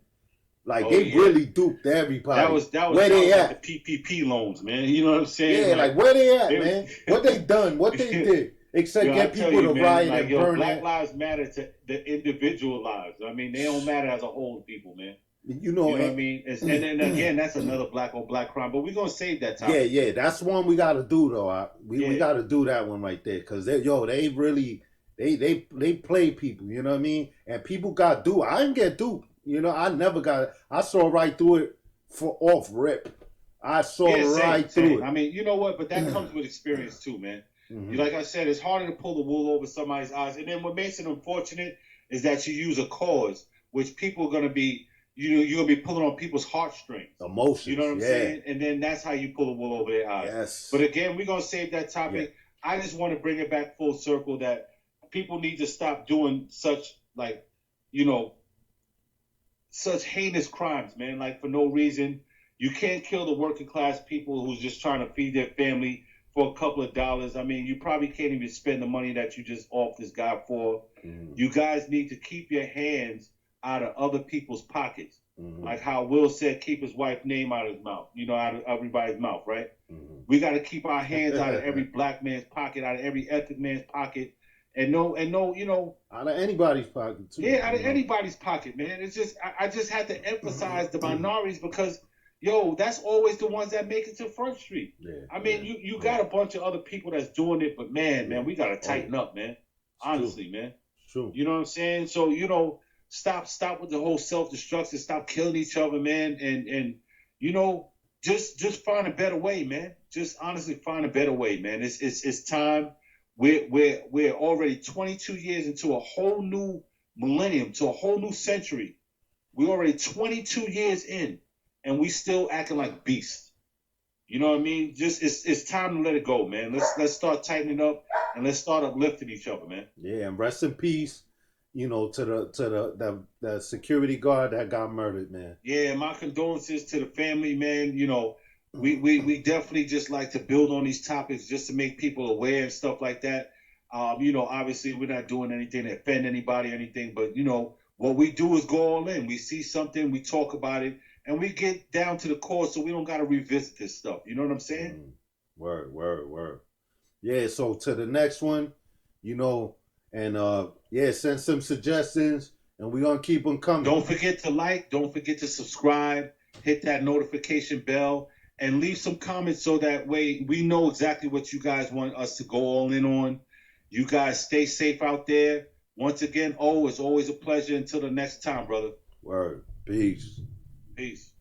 S1: Like they really duped everybody.
S2: That was
S1: where they at?
S2: Like the PPP loans, man. You know what I'm saying?
S1: Yeah, like where they at, man? What they done? What they did? Except get people to riot and burn.
S2: Black lives matter to the individual lives. I mean, they don't matter as a whole, people, man.
S1: You know
S2: what I mean? And then again, that's another black on black crime. But we're gonna save that time.
S1: Yeah, that's one we gotta do though. We gotta do that one right there, because they really they play people. You know what I mean? And people got duped. I didn't get duped. I never got. I saw right through it off rip. I saw right through it.
S2: I mean, you know what? But that comes with experience too, man. Mm-hmm. Like I said, it's harder to pull the wool over somebody's eyes. And then what makes it unfortunate is that you use a cause which people are gonna be. You're going to be pulling on people's heartstrings.
S1: Emotions.
S2: You know what I'm saying? And then that's how you pull the wool over their eyes.
S1: Yes.
S2: But again, we're going to save that topic. Yeah. I just want to bring it back full circle that people need to stop doing such, such heinous crimes, man. Like, for no reason. You can't kill the working class people who's just trying to feed their family for a couple of dollars. I mean, you probably can't even spend the money that you just off this guy for. Mm. You guys need to keep your hands out of other people's pockets. Mm-hmm. Like how Will said, keep his wife's name out of his mouth, out of everybody's mouth, right? Mm-hmm. We got to keep our hands out of every black man's pocket, out of every ethnic man's pocket, and no,
S1: out of anybody's pocket too.
S2: Yeah, out of anybody's pocket, man. It's just, I just had to emphasize the minorities because, that's always the ones that make it to Front Street. Yeah, I mean, you got a bunch of other people that's doing it, but man, we got to tighten up, man. Honestly, man.
S1: True.
S2: You know what I'm saying? So, Stop with the whole self-destruction. Stop killing each other, man. And just find a better way, man. Just honestly find a better way, man. It's time. We're already 22 years into a whole new millennium, to a whole new century. We're already 22 years in, and we still acting like beasts. You know what I mean? Just it's time to let it go, man. Let's start tightening up and let's start uplifting each other, man.
S1: Yeah, and rest in peace, to the security guard that got murdered, man.
S2: Yeah, my condolences to the family, man. We definitely just like to build on these topics just to make people aware and stuff like that. Obviously we're not doing anything to offend anybody or anything, but what we do is go all in. We see something, we talk about it, and we get down to the core so we don't got to revisit this stuff. You know what I'm saying?
S1: Word. Yeah, so to the next one, and send some suggestions, and we're gonna keep them coming.
S2: Don't forget to like, don't forget to subscribe, hit that notification bell, and leave some comments so that way we know exactly what you guys want us to go all in on. You guys stay safe out there. Once again, it's always a pleasure. Until the next time, brother.
S1: Word. Peace.
S2: Peace.